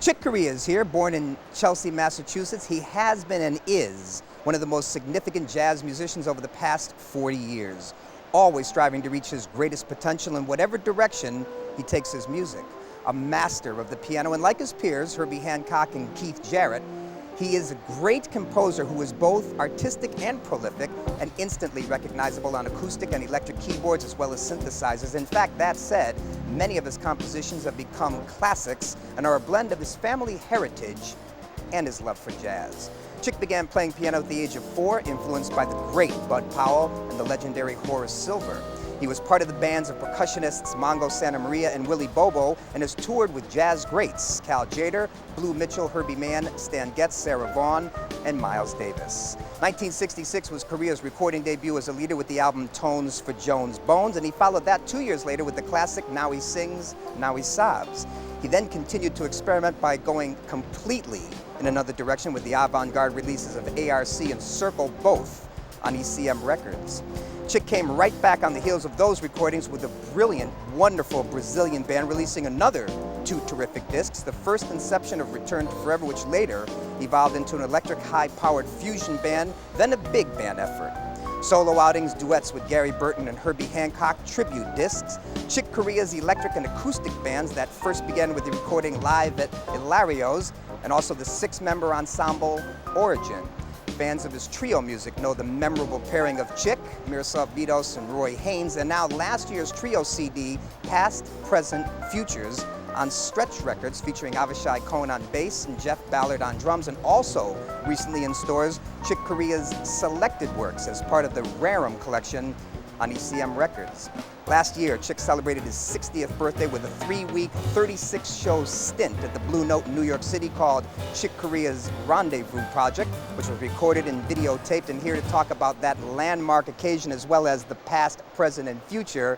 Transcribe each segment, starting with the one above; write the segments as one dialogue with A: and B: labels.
A: Chick Corea is here, born in Chelsea, Massachusetts. He has been and is one of the most significant jazz musicians over the past 40 years, always striving to reach his greatest potential in whatever direction he takes his music. A master of the piano, and like his peers, Herbie Hancock and Keith Jarrett, he is a great composer who is both artistic and prolific and instantly recognizable on acoustic and electric keyboards as well as synthesizers. In fact, that said, many of his compositions have become classics and are a blend of his family heritage and his love for jazz. Chick began playing piano at the age of 4, influenced by the great Bud Powell and the legendary Horace Silver. He was part of the bands of percussionists Mongo Santa Maria and Willie Bobo, and has toured with jazz greats Cal Tjader, Blue Mitchell, Herbie Mann, Stan Getz, Sarah Vaughan, and Miles Davis. 1966 was Corea's recording debut as a leader with the album Tones for Jones Bones, and he followed that 2 years later with the classic Now He Sings, Now He Sobs. He then continued to experiment by going completely in another direction with the avant-garde releases of ARC and Circle, both on ECM Records. Chick came right back on the heels of those recordings with a brilliant, wonderful Brazilian band releasing another 2 terrific discs, the first inception of Return to Forever, which later evolved into an electric high-powered fusion band, then a big band effort. Solo outings, duets with Gary Burton and Herbie Hancock, tribute discs, Chick Corea's electric and acoustic bands that first began with the recording live at Hilario's, and also the 6-member ensemble Origin. Fans of his trio music know the memorable pairing of Chick, Miroslav Vidos, and Roy Haynes, and now last year's trio CD, Past, Present, Futures, on Stretch Records, featuring Avishai Cohen on bass and Jeff Ballard on drums, and also recently in stores, Chick Corea's selected works as part of the Rarum collection on ECM Records. Last year, Chick celebrated his 60th birthday with a 3-week, 36-show stint at the Blue Note in New York City called Chick Corea's Rendezvous Project, which was recorded and videotaped. And here to talk about that landmark occasion as well as the past, present, and future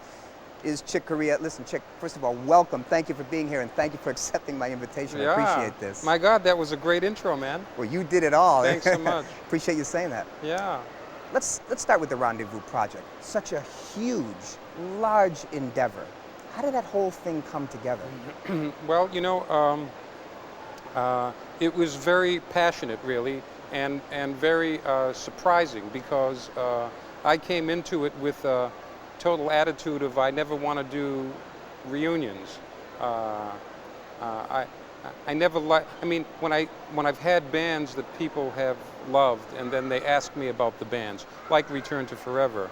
A: is Chick Corea. Listen, Chick, first of all, welcome. Thank you for being here, and thank you for accepting my invitation.
B: Yeah.
A: I appreciate this.
B: My God, that was a great intro, man.
A: Well, you did it all.
B: Thanks so much.
A: Appreciate you saying that.
B: Yeah.
A: Let's start with the Rendezvous Project. Such a huge, large endeavor. How did that whole thing come together?
B: Well, you know, it was very passionate, really, and very surprising, because I came into it with a total attitude of I never want to do reunions. I never I mean, when I've had bands that people have loved, and then they ask me about the bands, like Return to Forever,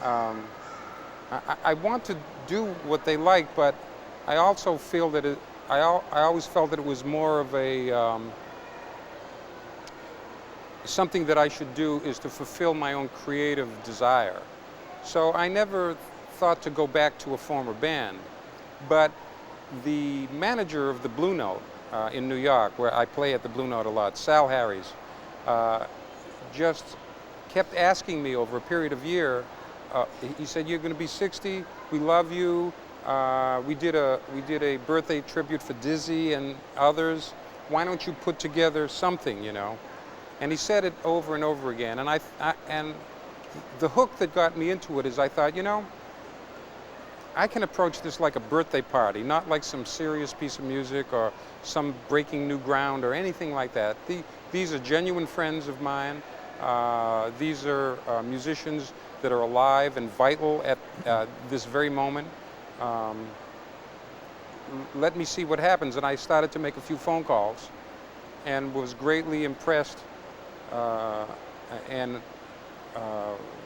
B: I want to do what they like, but I also feel that I always felt that it was more of a something that I should do is to fulfill my own creative desire. So I never thought to go back to a former band, but the manager of the Blue Note in New York, where I play at the Blue Note a lot, Sal Harries, just kept asking me over a period of year. He said, "You're going to be 60. We love you. We did a birthday tribute for Dizzy and others. Why don't you put together something, you know?" And he said it over and over again. And and the hook that got me into it is I thought, you know, I can approach this like a birthday party, not like some serious piece of music or some breaking new ground or anything like that. These are genuine friends of mine. These are musicians that are alive and vital at this very moment. Let me see what happens. And I started to make a few phone calls and was greatly impressed and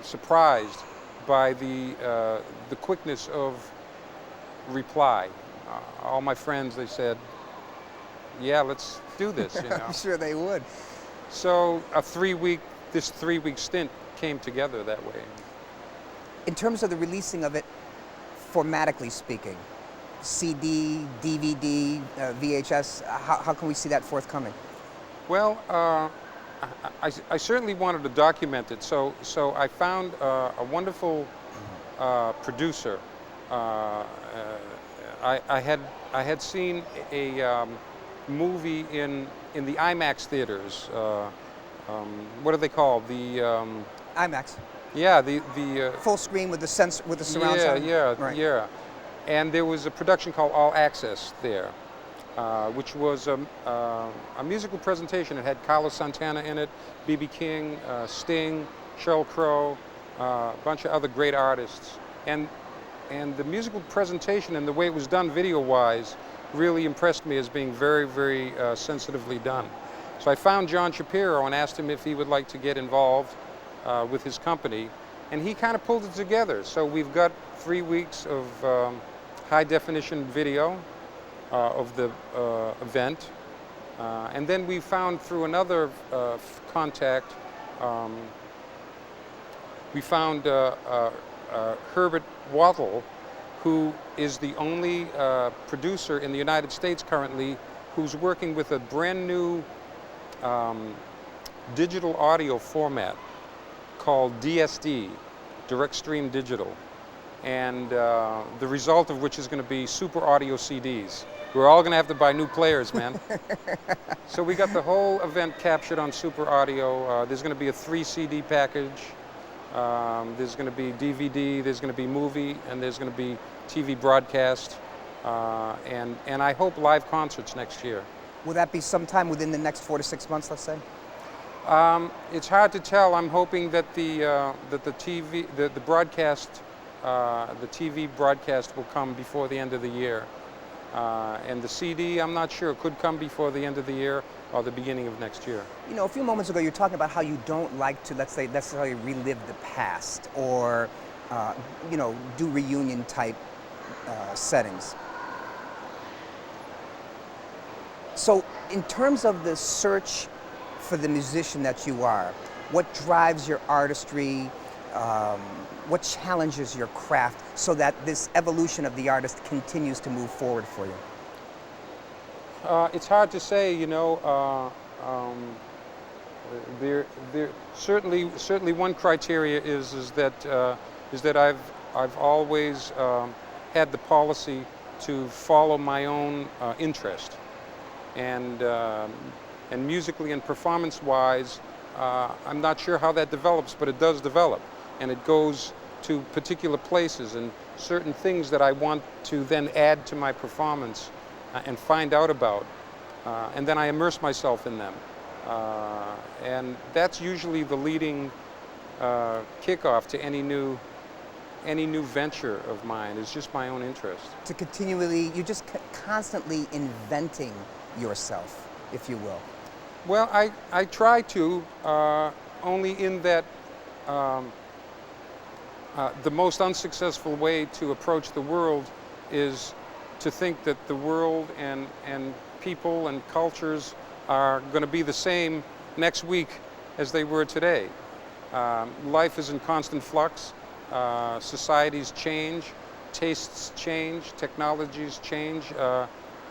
B: surprised by the quickness of reply. All my friends, they said, "Yeah, let's do this." You know?
A: I'm sure they would.
B: So this 3-week stint came together that way.
A: In terms of the releasing of it, formatically speaking, CD, DVD, VHS, how can we see that forthcoming?
B: Well, I certainly wanted to document it, so I found a wonderful producer. I had seen a movie in the IMAX theaters. What are they called? The
A: IMAX.
B: Yeah, the
A: full screen with the surround sound.
B: Yeah,
A: right.
B: yeah. And there was a production called All Access there. which was a musical presentation. It had Carlos Santana in it, B.B. King, Sting, Sheryl Crow, a bunch of other great artists. And the musical presentation and the way it was done video-wise really impressed me as being very, very sensitively done. So I found John Shapiro and asked him if he would like to get involved with his company, and he kind of pulled it together. So we've got 3 weeks of high-definition video of the event, and then we found through another contact, we found Herbert Wattle, who is the only producer in the United States currently who's working with a brand new digital audio format called DSD, Direct Stream Digital, and the result of which is going to be super audio CDs. We're all going to have to buy new players, man. So we got the whole event captured on super audio. There's going to be a 3 CD package. There's going to be DVD, there's going to be movie, and there's going to be TV broadcast, and I hope live concerts next year.
A: Will that be sometime within the next 4 to 6 months, let's say?
B: It's hard to tell. I'm hoping that the TV broadcast will come before the end of the year, and the CD, I'm not sure. It could come before the end of the year or the beginning of next year.
A: You know, a few moments ago, you were talking about how you don't like to, let's say, necessarily relive the past or, you know, do reunion type settings. So, in terms of the search for the musician that you are, what drives your artistry? What challenges your craft so that this evolution of the artist continues to move forward for you?
B: It's hard to say, you know. There certainly one criteria is that I've always had the policy to follow my own interest, and musically and performance-wise, I'm not sure how that develops, but it does develop, and it goes to particular places and certain things that I want to then add to my performance and find out about, and then I immerse myself in them, and that's usually the leading kickoff to any new venture of mine. Is just my own interest.
A: To continually, you're just constantly inventing yourself, if you will.
B: Well, I try to, only in that the most unsuccessful way to approach the world is to think that the world and people and cultures are going to be the same next week as they were today. Life is in constant flux. Societies change, tastes change, technologies change,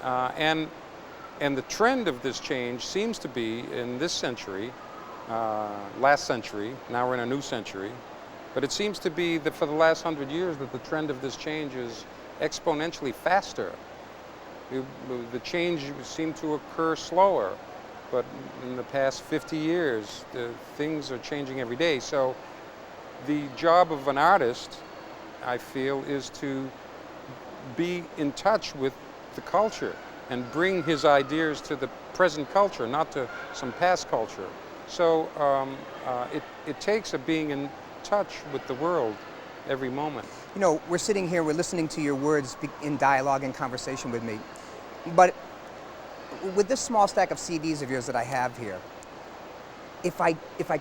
B: and the trend of this change seems to be in this century, last century, now we're in a new century, but it seems to be that for the last 100 years that the trend of this change is exponentially faster. The change seemed to occur slower, but in the past 50 years, things are changing every day. So the job of an artist, I feel, is to be in touch with the culture and bring his ideas to the present culture, not to some past culture. So it takes a being in touch with the world every moment.
A: You know, we're sitting here, we're listening to your words in dialogue and conversation with me, but with this small stack of CDs of yours that I have here, if I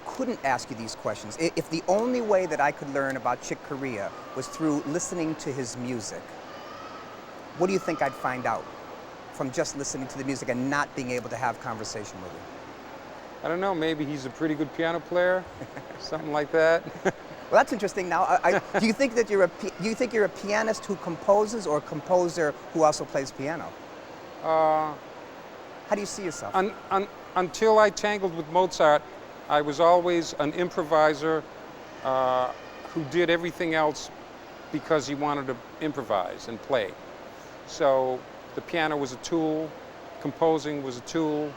A: couldn't ask you these questions, if the only way that I could learn about Chick Corea was through listening to his music, what do you think I'd find out from just listening to the music and not being able to have conversation with him?
B: I don't know, maybe he's a pretty good piano player, something like that.
A: Well, that's interesting. Now, do you think that you're a pianist who composes or a composer who also plays piano? How do you see yourself?
B: Until I tangled with Mozart, I was always an improviser who did everything else because he wanted to improvise and play. So the piano was a tool, composing was a tool,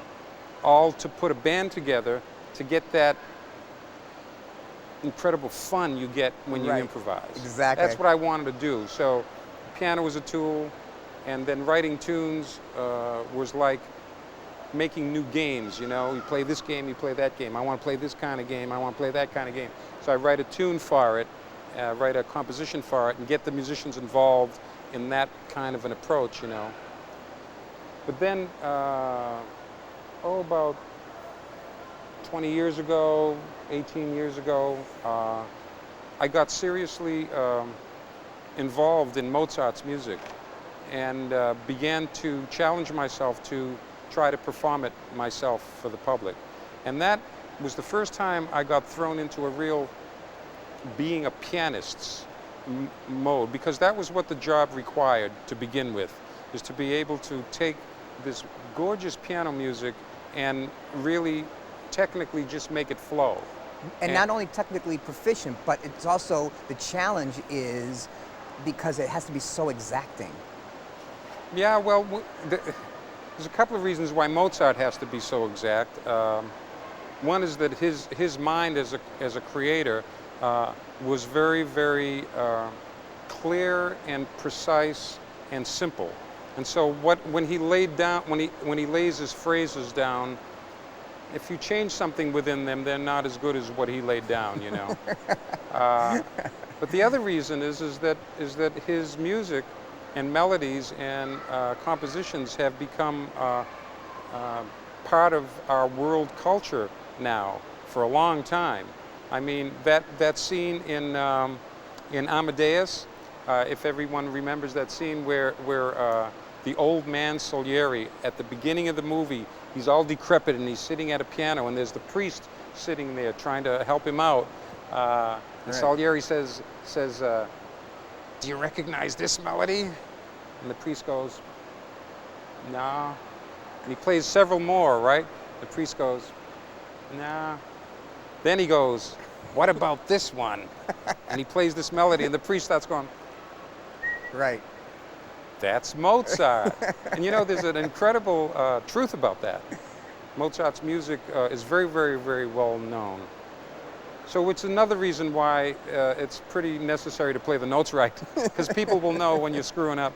B: all to put a band together to get that incredible fun you get when you improvise.
A: Exactly.
B: That's what I wanted to do. So piano was a tool, And then writing tunes was like making new games, you know. You play this game, you play that game. I want to play this kind of game, I want to play that kind of game. So I write a tune for it, write a composition for it, and get the musicians involved in that kind of an approach, you know. But then, about 20 years ago, 18 years ago, I got seriously involved in Mozart's music and began to challenge myself to try to perform it myself for the public. And that was the first time I got thrown into a real being a pianist's mode, because that was what the job required to begin with, is to be able to take this gorgeous piano music and really technically just make it flow.
A: And not only technically proficient, but it's also, the challenge is because it has to be so exacting.
B: Yeah, well, there's a couple of reasons why Mozart has to be so exact. One is that his mind as a creator was very, very clear and precise and simple. And so when he lays his phrases down, if you change something within them, they're not as good as what he laid down, you know. But the other reason is that his music and melodies and compositions have become part of our world culture now for a long time. I mean, that scene in Amadeus, if everyone remembers that scene where the old man Salieri, at the beginning of the movie, he's all decrepit and he's sitting at a piano, and there's the priest sitting there trying to help him out. And Salieri says, "Do you recognize this melody?" And the priest goes, "No." And he plays several more, right? The priest goes, "No." Then he goes, "What about this one?" And he plays this melody, and the priest starts going,
A: Right.
B: "That's Mozart." And you know, there's an incredible truth about that. Mozart's music is very, very, very well known. So it's another reason why it's pretty necessary to play the notes right, because people will know when you're screwing up.